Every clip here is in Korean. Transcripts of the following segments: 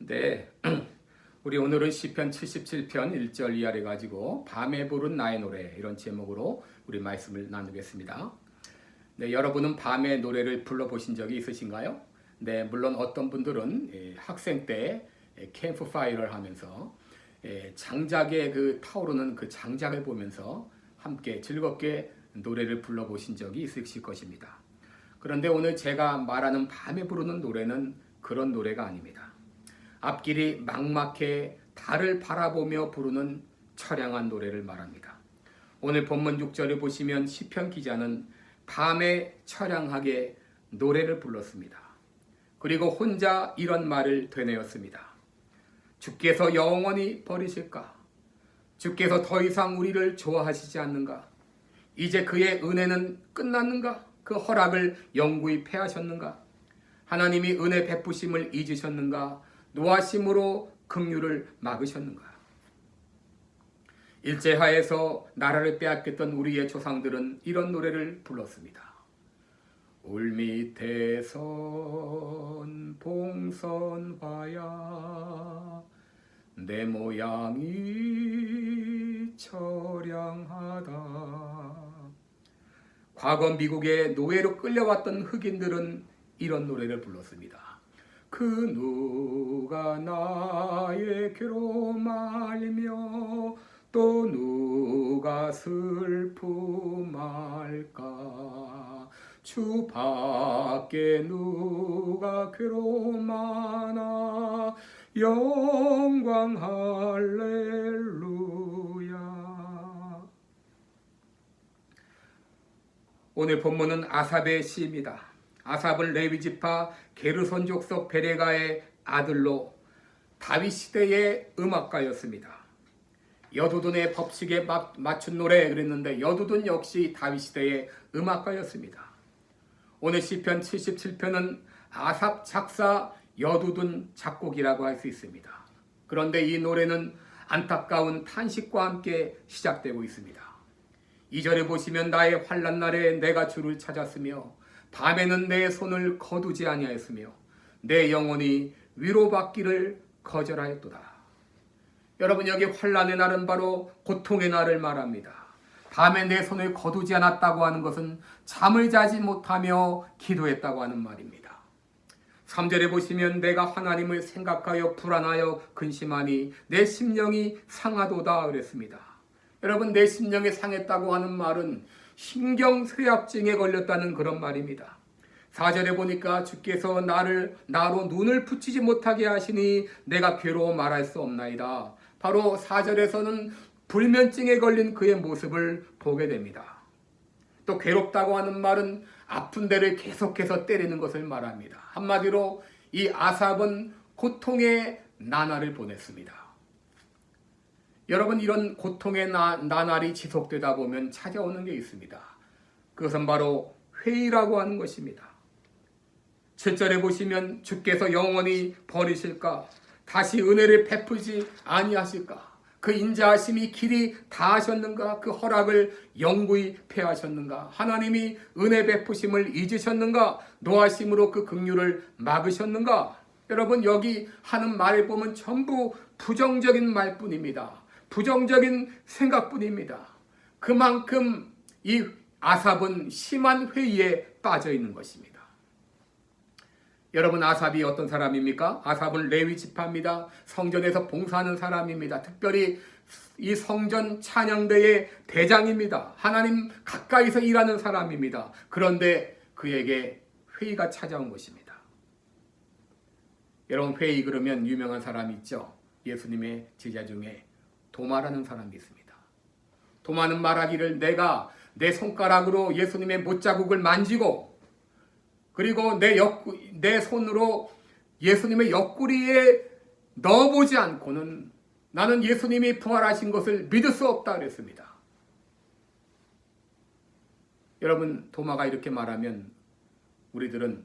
네, 우리 오늘은 시편 77편 1절 이하를 가지고 밤에 부른 나의 노래 이런 제목으로 우리 말씀을 나누겠습니다. 네, 여러분은 밤에 노래를 불러보신 적이 있으신가요? 네, 물론 어떤 분들은 학생 때 캠프파이어를 하면서 장작에 타오르는 그 장작을 보면서 함께 즐겁게 노래를 불러보신 적이 있으실 것입니다. 그런데 오늘 제가 말하는 밤에 부르는 노래는 그런 노래가 아닙니다. 앞길이 막막해 달을 바라보며 부르는 처량한 노래를 말합니다. 오늘 본문 6절을 보시면 시편 기자는 밤에 처량하게 노래를 불렀습니다. 그리고 혼자 이런 말을 되뇌었습니다. 주께서 영원히 버리실까? 주께서 더 이상 우리를 좋아하시지 않는가? 이제 그의 은혜는 끝났는가? 그 허락을 영구히 패하셨는가? 하나님이 은혜 베푸심을 잊으셨는가? 노하심으로 긍휼을 막으셨는가? 일제하에서 나라를 빼앗겼던 우리의 조상들은 이런 노래를 불렀습니다. 울밑에선 봉선화야 내 모양이 처량하다. 과거 미국에 노예로 끌려왔던 흑인들은 이런 노래를 불렀습니다. 그 누가 나의 괴로움 알며 또 누가 슬픔 알까? 주 밖에 누가 괴로움 하나 영광 할렐루야. 오늘 본문은 아삽의 시입니다. 아삽은 레위 지파 게르손 족속 베레가의 아들로 다윗 시대의 음악가였습니다. 여두둔의 법칙에 맞춘 노래 그랬는데 여두둔 역시 다윗 시대의 음악가였습니다. 오늘 시편 77편은 아삽 작사 여두둔 작곡이라고 할 수 있습니다. 그런데 이 노래는 안타까운 탄식과 함께 시작되고 있습니다. 2절에 보시면 나의 환난 날에 내가 주를 찾았으며 밤에는 내 손을 거두지 아니하였으며 내 영혼이 위로받기를 거절하였도다. 여러분, 여기 환난의 날은 바로 고통의 날을 말합니다. 밤에 내 손을 거두지 않았다고 하는 것은 잠을 자지 못하며 기도했다고 하는 말입니다. 3절에 보시면 내가 하나님을 생각하여 불안하여 근심하니 내 심령이 상하도다 그랬습니다. 여러분, 내 심령이 상했다고 하는 말은 신경쇠약증에 걸렸다는 그런 말입니다. 4절에 보니까 주께서 나로 눈을 붙이지 못하게 하시니 내가 괴로워 말할 수 없나이다. 바로 4절에서는 불면증에 걸린 그의 모습을 보게 됩니다. 또 괴롭다고 하는 말은 아픈 데를 계속해서 때리는 것을 말합니다. 한마디로 이 아삽은 고통의 나날을 보냈습니다. 여러분, 이런 고통의 나날이 지속되다 보면 찾아오는 게 있습니다. 그것은 바로 회의라고 하는 것입니다. 7절에 보시면 주께서 영원히 버리실까? 다시 은혜를 베푸지 아니하실까? 그 인자하심이 길이 다하셨는가? 그 허락을 영구히 패하셨는가? 하나님이 은혜 베푸심을 잊으셨는가? 노하심으로 그 긍휼을 막으셨는가? 여러분, 여기 하는 말을 보면 전부 부정적인 말뿐입니다. 부정적인 생각뿐입니다. 그만큼 이 아삽은 심한 회의에 빠져 있는 것입니다. 여러분, 아삽이 어떤 사람입니까? 아삽은 레위 지파입니다. 성전에서 봉사하는 사람입니다. 특별히 이 성전 찬양대의 대장입니다. 하나님 가까이서 일하는 사람입니다. 그런데 그에게 회의가 찾아온 것입니다. 여러분, 회의 그러면 유명한 사람이 있죠. 예수님의 제자 중에 도마라는 사람이 있습니다. 도마는 말하기를 내가 내 손가락으로 예수님의 못자국을 만지고 그리고 내 손으로 예수님의 옆구리에 넣어보지 않고는 나는 예수님이 부활하신 것을 믿을 수 없다 그랬습니다. 여러분, 도마가 이렇게 말하면 우리들은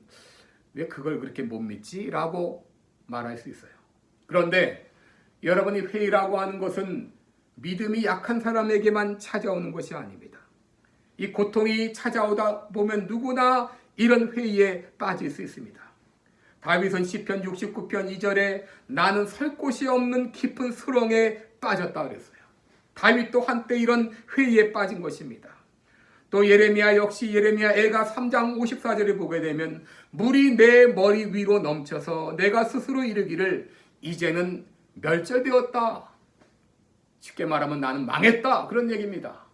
왜 그걸 그렇게 못 믿지? 라고 말할 수 있어요. 그런데 여러분이 회의라고 하는 것은 믿음이 약한 사람에게만 찾아오는 것이 아닙니다. 이 고통이 찾아오다 보면 누구나 이런 회의에 빠질 수 있습니다. 다윗은 시편 69편 2절에 나는 설 곳이 없는 깊은 수렁에 빠졌다 그랬어요. 다윗도 한때 이런 회의에 빠진 것입니다. 또 예레미야 역시 예레미야 애가 3장 54절에 보게 되면 물이 내 머리 위로 넘쳐서 내가 스스로 이르기를 이제는 멸절되었다. 쉽게 말하면 나는 망했다. 그런 얘기입니다.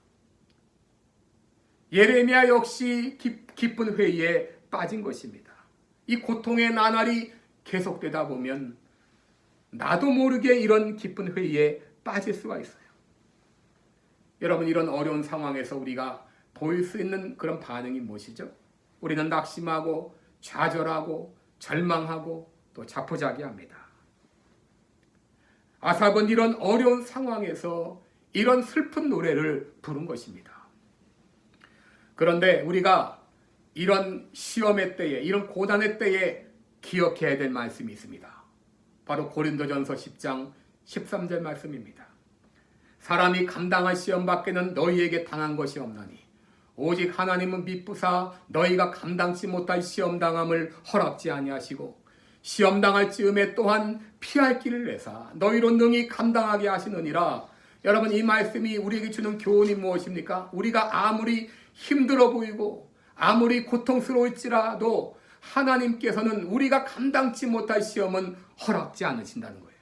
예레미야 역시 깊은 회의에 빠진 것입니다. 이 고통의 나날이 계속되다 보면 나도 모르게 이런 깊은 회의에 빠질 수가 있어요. 여러분, 이런 어려운 상황에서 우리가 보일 수 있는 그런 반응이 무엇이죠? 우리는 낙심하고 좌절하고 절망하고 또 자포자기합니다. 아삽은 이런 어려운 상황에서 이런 슬픈 노래를 부른 것입니다. 그런데 우리가 이런 시험의 때에, 이런 고난의 때에 기억해야 될 말씀이 있습니다. 바로 고린도전서 10장 13절 말씀입니다. 사람이 감당할 시험 밖에는 너희에게 당한 것이 없나니 오직 하나님은 미쁘사 너희가 감당치 못할 시험 당함을 허락지 아니하시고 시험 당할 즈음에 또한 피할 길을 내사 너희로 능히 감당하게 하시느니라. 여러분, 이 말씀이 우리에게 주는 교훈이 무엇입니까? 우리가 아무리 힘들어 보이고 아무리 고통스러울지라도 하나님께서는 우리가 감당치 못할 시험은 허락지 않으신다는 거예요.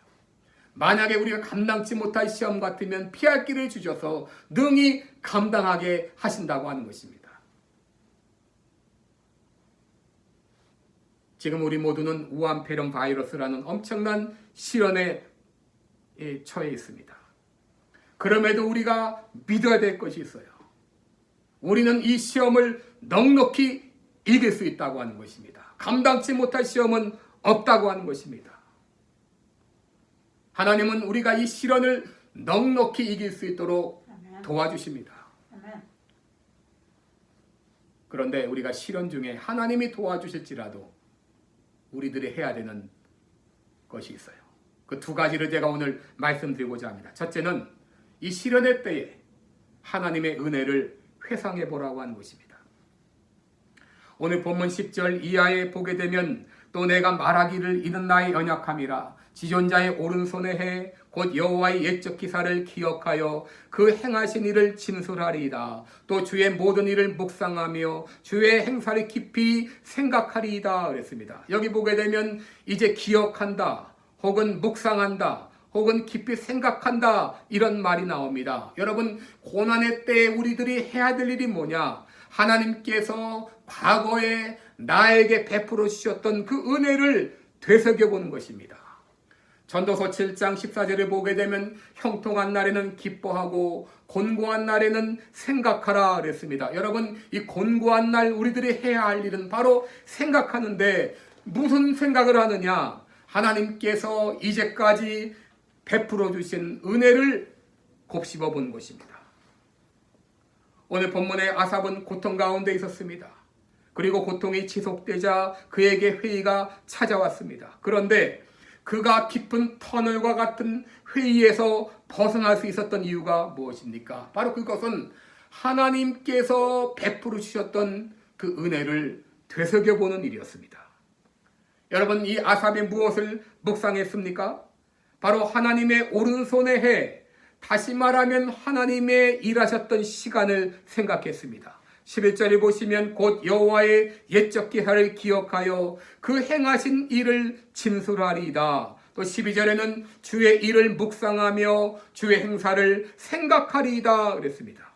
만약에 우리가 감당치 못할 시험 같으면 피할 길을 주셔서 능히 감당하게 하신다고 하는 것입니다. 지금 우리 모두는 우한폐렴 바이러스라는 엄청난 시련에 처해 있습니다. 그럼에도 우리가 믿어야 될 것이 있어요. 우리는 이 시험을 넉넉히 이길 수 있다고 하는 것입니다. 감당치 못할 시험은 없다고 하는 것입니다. 하나님은 우리가 이 시련을 넉넉히 이길 수 있도록 도와주십니다. 그런데 우리가 시련 중에 하나님이 도와주실지라도 우리들이 해야 되는 것이 있어요. 그 두 가지를 제가 오늘 말씀드리고자 합니다. 첫째는 이 시련의 때에 하나님의 은혜를 회상해 보라고 하는 것입니다. 오늘 본문 10절 이하에 보게 되면 또 내가 말하기를 이는 나의 연약함이라 지존자의 오른손에 해 곧 여호와의 옛적 기사를 기억하여 그 행하신 일을 진술하리이다. 또 주의 모든 일을 묵상하며 주의 행사를 깊이 생각하리이다 그랬습니다. 여기 보게 되면 이제 기억한다 혹은 묵상한다 혹은 깊이 생각한다 이런 말이 나옵니다. 여러분, 고난의 때에 우리들이 해야 될 일이 뭐냐? 하나님께서 과거에 나에게 베풀어 주셨던 그 은혜를 되새겨보는 것입니다. 전도서 7장 14절을 보게 되면 형통한 날에는 기뻐하고 곤고한 날에는 생각하라 그랬습니다. 여러분, 이 곤고한 날 우리들이 해야 할 일은 바로 생각하는데 무슨 생각을 하느냐? 하나님께서 이제까지 베풀어 주신 은혜를 곱씹어 본 것입니다. 오늘 본문에 아삽은 고통 가운데 있었습니다. 그리고 고통이 지속되자 그에게 회의가 찾아왔습니다. 그런데 그가 깊은 터널과 같은 회의에서 벗어날 수 있었던 이유가 무엇입니까? 바로 그것은 하나님께서 베풀어 주셨던 그 은혜를 되새겨보는 일이었습니다. 여러분, 이 아삽이 무엇을 묵상했습니까? 바로 하나님의 오른손에 해, 다시 말하면 하나님의 일하셨던 시간을 생각했습니다. 11절에 보시면 곧 여호와의 옛적 기사를 기억하여 그 행하신 일을 진술하리이다. 또 12절에는 주의 일을 묵상하며 주의 행사를 생각하리이다 그랬습니다.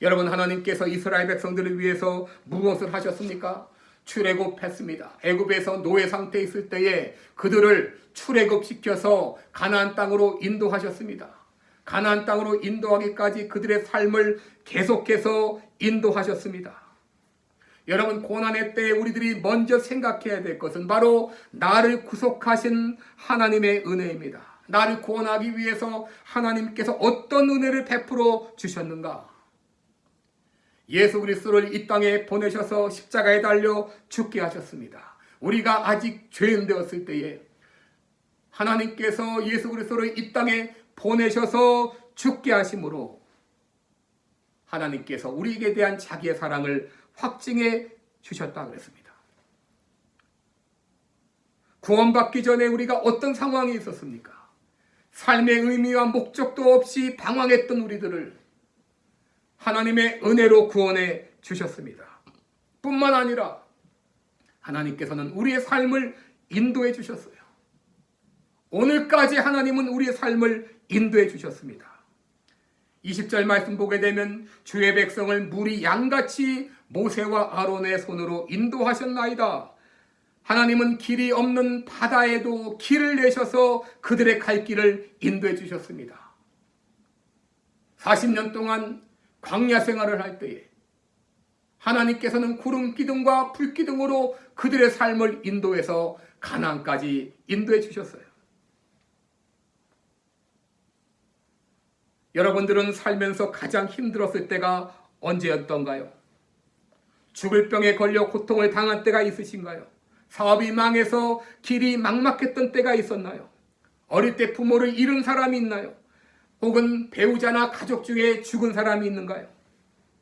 여러분, 하나님께서 이스라엘 백성들을 위해서 무엇을 하셨습니까? 출애굽했습니다. 애굽에서 노예 상태에 있을 때에 그들을 출애굽시켜서 가나안 땅으로 인도하셨습니다. 가나안 땅으로 인도하기까지 그들의 삶을 계속해서 인도하셨습니다. 여러분, 고난의 때에 우리들이 먼저 생각해야 될 것은 바로 나를 구속하신 하나님의 은혜입니다. 나를 구원하기 위해서 하나님께서 어떤 은혜를 베풀어 주셨는가? 예수 그리스도를 이 땅에 보내셔서 십자가에 달려 죽게 하셨습니다. 우리가 아직 죄인 되었을 때에 하나님께서 예수 그리스도를 이 땅에 보내셔서 죽게 하심으로 하나님께서 우리에게 대한 자기의 사랑을 확증해 주셨다 그랬습니다. 구원받기 전에 우리가 어떤 상황이 있었습니까? 삶의 의미와 목적도 없이 방황했던 우리들을 하나님의 은혜로 구원해 주셨습니다. 뿐만 아니라 하나님께서는 우리의 삶을 인도해 주셨어요. 오늘까지 하나님은 우리의 삶을 인도해 주셨습니다. 20절 말씀 보게 되면 주의 백성을 물이 양같이 모세와 아론의 손으로 인도하셨나이다. 하나님은 길이 없는 바다에도 길을 내셔서 그들의 갈 길을 인도해 주셨습니다. 40년 동안 광야 생활을 할 때에 하나님께서는 구름 기둥과 불 기둥으로 그들의 삶을 인도해서 가나안까지 인도해 주셨어요. 여러분들은 살면서 가장 힘들었을 때가 언제였던가요? 죽을 병에 걸려 고통을 당한 때가 있으신가요? 사업이 망해서 길이 막막했던 때가 있었나요? 어릴 때 부모를 잃은 사람이 있나요? 혹은 배우자나 가족 중에 죽은 사람이 있는가요?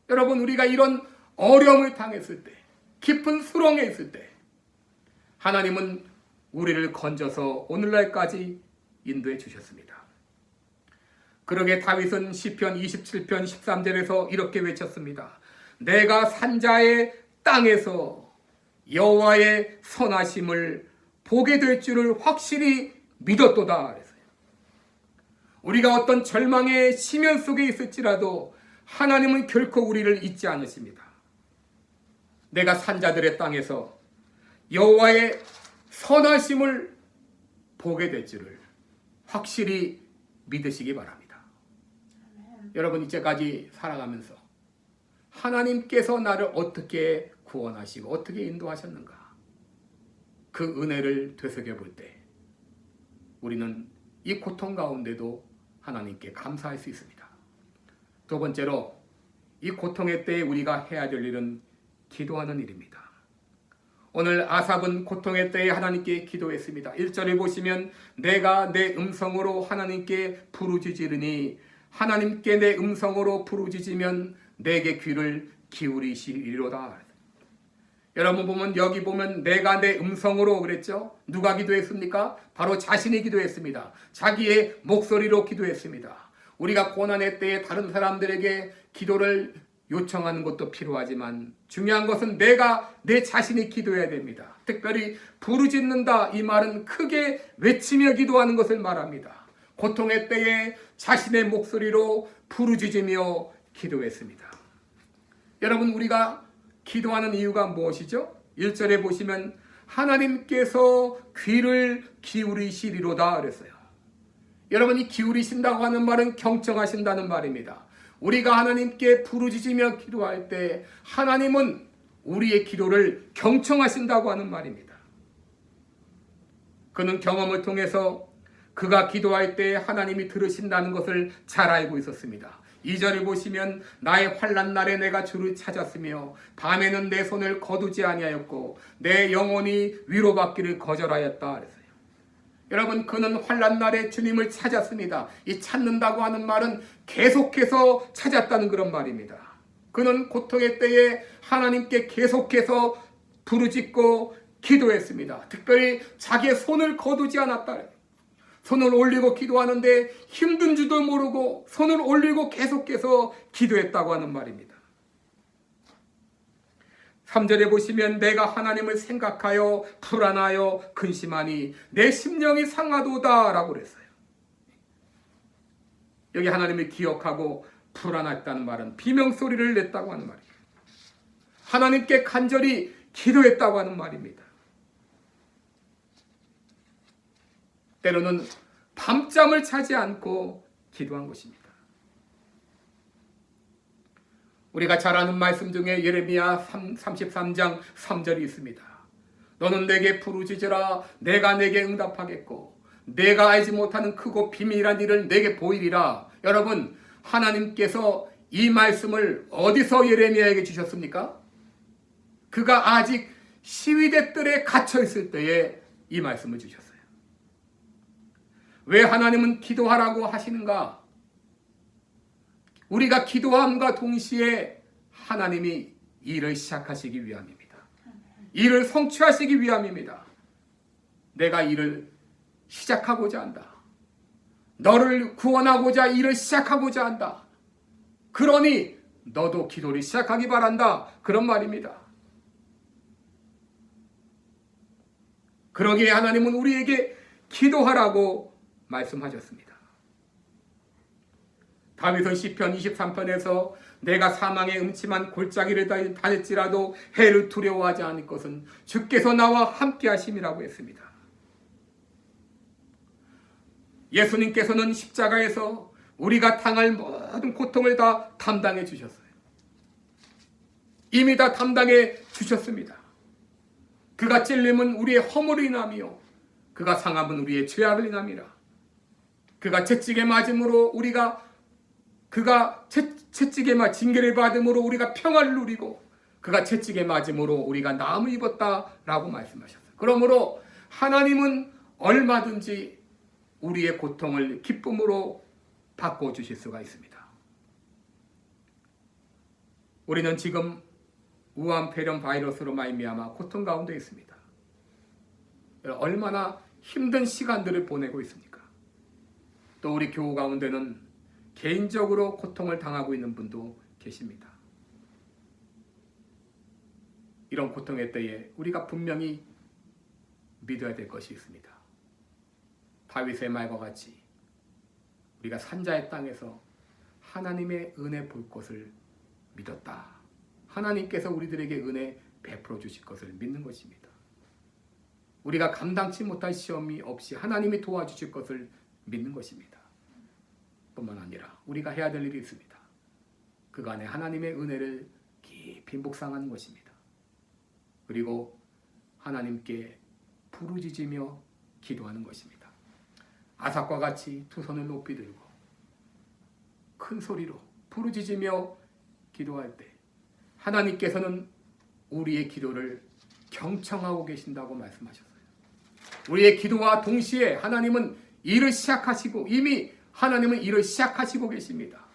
여러분, 우리가 이런 어려움을 당했을 때, 깊은 수렁에 있을 때 하나님은 우리를 건져서 오늘날까지 인도해 주셨습니다. 그러게 다윗은 시편 27편 13절에서 이렇게 외쳤습니다. 내가 산자의 땅에서 여호와의 선하심을 보게 될 줄을 확실히 믿었도다 그랬어요. 우리가 어떤 절망의 심연 속에 있을지라도 하나님은 결코 우리를 잊지 않으십니다. 내가 산자들의 땅에서 여호와의 선하심을 보게 될 줄을 확실히 믿으시기 바랍니다. 여러분, 이제까지 살아가면서 하나님께서 나를 어떻게 구원하시고 어떻게 인도하셨는가, 그 은혜를 되새겨볼 때 우리는 이 고통 가운데도 하나님께 감사할 수 있습니다. 두 번째로, 이 고통의 때에 우리가 해야 될 일은 기도하는 일입니다. 오늘 아삽은 고통의 때에 하나님께 기도했습니다. 1절에 보시면 내가 내 음성으로 하나님께 부르짖으리니 하나님께 내 음성으로 부르짖으면 내게 귀를 기울이시리로다. 여러분 보면, 여기 보면 내가 내 음성으로 그랬죠? 누가 기도했습니까? 바로 자신이 기도했습니다. 자기의 목소리로 기도했습니다. 우리가 고난의 때에 다른 사람들에게 기도를 요청하는 것도 필요하지만 중요한 것은 내가 내 자신이 기도해야 됩니다. 특별히 부르짖는다, 이 말은 크게 외치며 기도하는 것을 말합니다. 고통의 때에 자신의 목소리로 부르짖으며 기도했습니다. 여러분, 우리가 기도하는 이유가 무엇이죠? 1절에 보시면 하나님께서 귀를 기울이시리로다 그랬어요. 여러분이 기울이신다고 하는 말은 경청하신다는 말입니다. 우리가 하나님께 부르짖으며 기도할 때 하나님은 우리의 기도를 경청하신다고 하는 말입니다. 그는 경험을 통해서 그가 기도할 때 하나님이 들으신다는 것을 잘 알고 있었습니다. 2절을 보시면 나의 환난 날에 내가 주를 찾았으며 밤에는 내 손을 거두지 아니하였고 내 영혼이 위로받기를 거절하였다 그랬어요. 여러분, 그는 환난 날에 주님을 찾았습니다. 이 찾는다고 하는 말은 계속해서 찾았다는 그런 말입니다. 그는 고통의 때에 하나님께 계속해서 부르짖고 기도했습니다. 특별히 자기의 손을 거두지 않았다. 손을 올리고 기도하는데 힘든 줄도 모르고 손을 올리고 계속해서 기도했다고 하는 말입니다. 3절에 보시면 내가 하나님을 생각하여 불안하여 근심하니 내 심령이 상하도다 라고 그랬어요. 여기 하나님을 기억하고 불안했다는 말은 비명소리를 냈다고 하는 말이에요. 하나님께 간절히 기도했다고 하는 말입니다. 때로는 밤잠을 자지 않고 기도한 것입니다. 우리가 잘 아는 말씀 중에 예레미야 33장 3절이 있습니다. 너는 내게 부르짖으라 내가 내게 응답하겠고 내가 알지 못하는 크고 비밀한 일을 내게 보이리라. 여러분, 하나님께서 이 말씀을 어디서 예레미야에게 주셨습니까? 그가 아직 시위대 뜰에 갇혀 있을 때에 이 말씀을 주셨어요. 왜 하나님은 기도하라고 하시는가? 우리가 기도함과 동시에 하나님이 일을 시작하시기 위함입니다. 이를 성취하시기 위함입니다. 내가 이를 시작하고자 한다. 너를 구원하고자 일을 시작하고자 한다. 그러니 너도 기도를 시작하기 바란다. 그런 말입니다. 그러기에 하나님은 우리에게 기도하라고 말씀하셨습니다. 다윗은 시편 23편에서 내가 사망의 음침한 골짜기를 다닐지라도 해를 두려워하지 않을 것은 주께서 나와 함께 하심이라고 했습니다. 예수님께서는 십자가에서 우리가 당할 모든 고통을 다 담당해 주셨어요. 이미 다 담당해 주셨습니다. 그가 찔림은 우리의 허물을 인하며 그가 상함은 우리의 죄악을 인함이라. 그가 채찍에 맞음으로 그가 채찍에 징계를 받음으로 우리가 평화를 누리고 그가 채찍에 맞음으로 우리가 나음을 입었다라고 말씀하셨어요. 그러므로 하나님은 얼마든지 우리의 고통을 기쁨으로 바꿔주실 수가 있습니다. 우리는 지금 우한폐렴 바이러스로 말미암아 고통 가운데 있습니다. 얼마나 힘든 시간들을 보내고 있습니까? 또 우리 교우 가운데는 개인적으로 고통을 당하고 있는 분도 계십니다. 이런 고통의 때에 우리가 분명히 믿어야 될 것이 있습니다. 다윗의 말과 같이 우리가 산자의 땅에서 하나님의 은혜 볼 것을 믿었다. 하나님께서 우리들에게 은혜 베풀어 주실 것을 믿는 것입니다. 우리가 감당치 못할 시험이 없이 하나님이 도와주실 것을 믿는 것입니다. 뿐만 아니라 우리가 해야 될 일이 있습니다. 그간에 하나님의 은혜를 깊이 묵상하는 것입니다. 그리고 하나님께 부르짖으며 기도하는 것입니다. 아삭과 같이 두 손을 높이 들고 큰 소리로 부르짖으며 기도할 때 하나님께서는 우리의 기도를 경청하고 계신다고 말씀하셨어요. 우리의 기도와 동시에 하나님은 일을 시작하시고 이미 하나님은 일을 시작하시고 계십니다.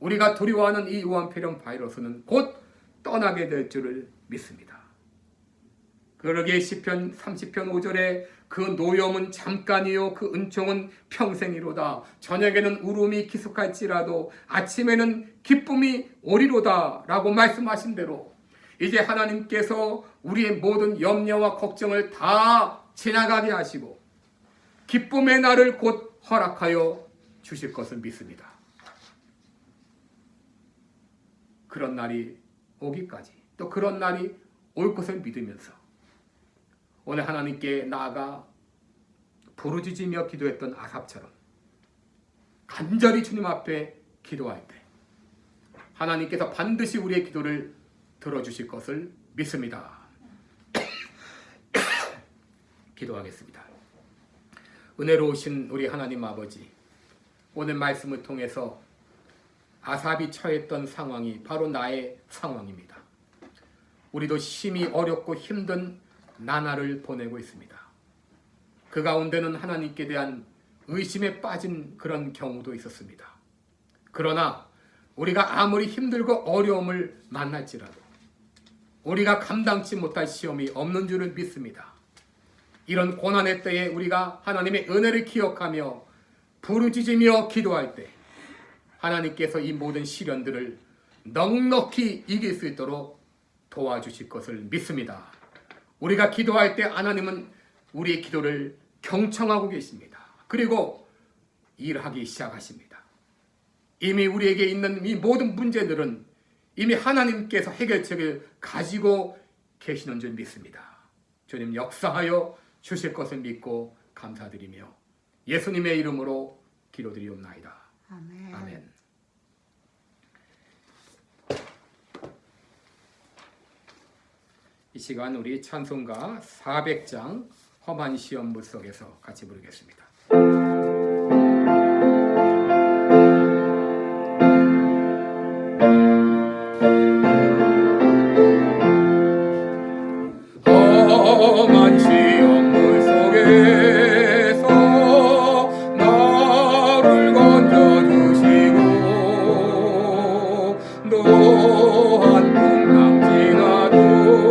우리가 두려워하는 이 우한폐렴 바이러스는 곧 떠나게 될 줄을 믿습니다. 그러기에 시편 30편 5절에 그 노염은 잠깐이요 그 은총은 평생이로다. 저녁에는 울음이 기숙할지라도 아침에는 기쁨이 오리로다 라고 말씀하신 대로 이제 하나님께서 우리의 모든 염려와 걱정을 다 지나가게 하시고 기쁨의 날을 곧 허락하여 주실 것을 믿습니다. 그런 날이 오기까지 또 그런 날이 올 것을 믿으면서 오늘 하나님께 나아가 부르짖으며 기도했던 아삽처럼 간절히 주님 앞에 기도할 때 하나님께서 반드시 우리의 기도를 들어주실 것을 믿습니다. 기도하겠습니다. 은혜로우신 우리 하나님 아버지, 오늘 말씀을 통해서 아삽이 처했던 상황이 바로 나의 상황입니다. 우리도 심히 어렵고 힘든 나날을 보내고 있습니다. 그 가운데는 하나님께 대한 의심에 빠진 그런 경우도 있었습니다. 그러나 우리가 아무리 힘들고 어려움을 만날지라도 우리가 감당치 못할 시험이 없는 줄을 믿습니다. 이런 고난의 때에 우리가 하나님의 은혜를 기억하며 부르짖으며 기도할 때 하나님께서 이 모든 시련들을 넉넉히 이길 수 있도록 도와주실 것을 믿습니다. 우리가 기도할 때 하나님은 우리의 기도를 경청하고 계십니다. 그리고 일하기 시작하십니다. 이미 우리에게 있는 이 모든 문제들은 이미 하나님께서 해결책을 가지고 계시는 줄 믿습니다. 주님 역사하여 주실 것을 믿고 감사드리며 예수님의 이름으로 기도드리옵나이다. 아멘. 아멘. 이 시간 우리 찬송가 400장 험한 시험 물속에서 같이 부르겠습니다. 험한 시험 물속에서 나를 건져주시고 또한 풍랑 지나도록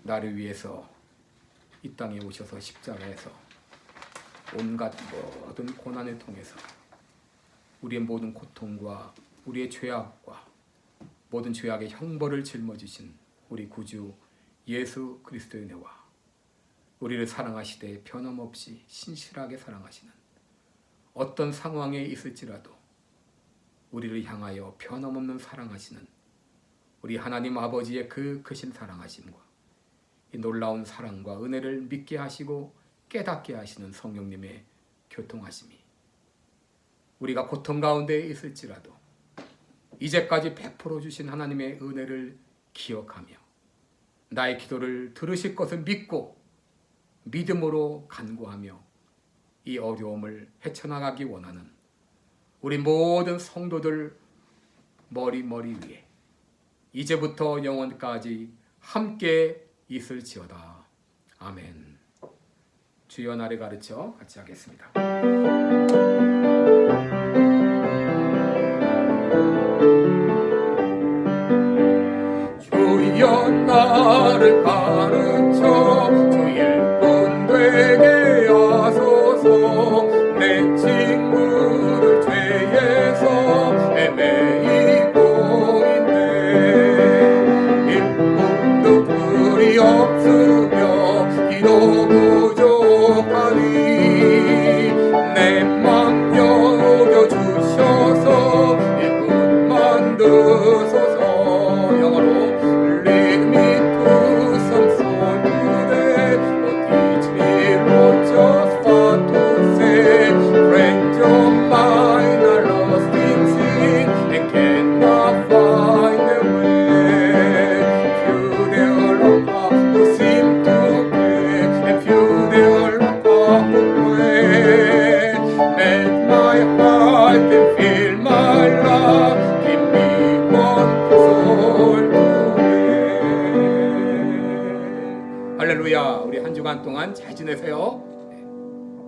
나를 위해서 이 땅에 오셔서 십자가에서 온갖 모든 고난을 통해서 우리의 모든 고통과 우리의 죄악과 모든 죄악의 형벌을 짊어지신 우리 구주 예수 그리스도의 은혜와 우리를 사랑하시되 변함없이 신실하게 사랑하시는 어떤 상황에 있을지라도 우리를 향하여 변함없는 사랑하시는 우리 하나님 아버지의 그 크신 사랑하심과 이 놀라운 사랑과 은혜를 믿게 하시고 깨닫게 하시는 성령님의 교통하심이 우리가 고통 가운데 있을지라도 이제까지 베풀어 주신 하나님의 은혜를 기억하며 나의 기도를 들으실 것을 믿고 믿음으로 간구하며 이 어려움을 헤쳐나가기 원하는 우리 모든 성도들 머리 위에 이제부터 영원까지 함께 있을지어다. 아멘. 주여 나를 가르쳐 같이 하겠습니다. 주여 나를 가르쳐 주 일꾼 되게 하소서. 내 친구를 죄에서 헤매이고 있네. 일꾼도 그리 없으며 기도 부족하니 내 맘 여겨주셔서 일꾼 만드소서. 할렐루야. 우리 한 주간 동안 잘 지내세요.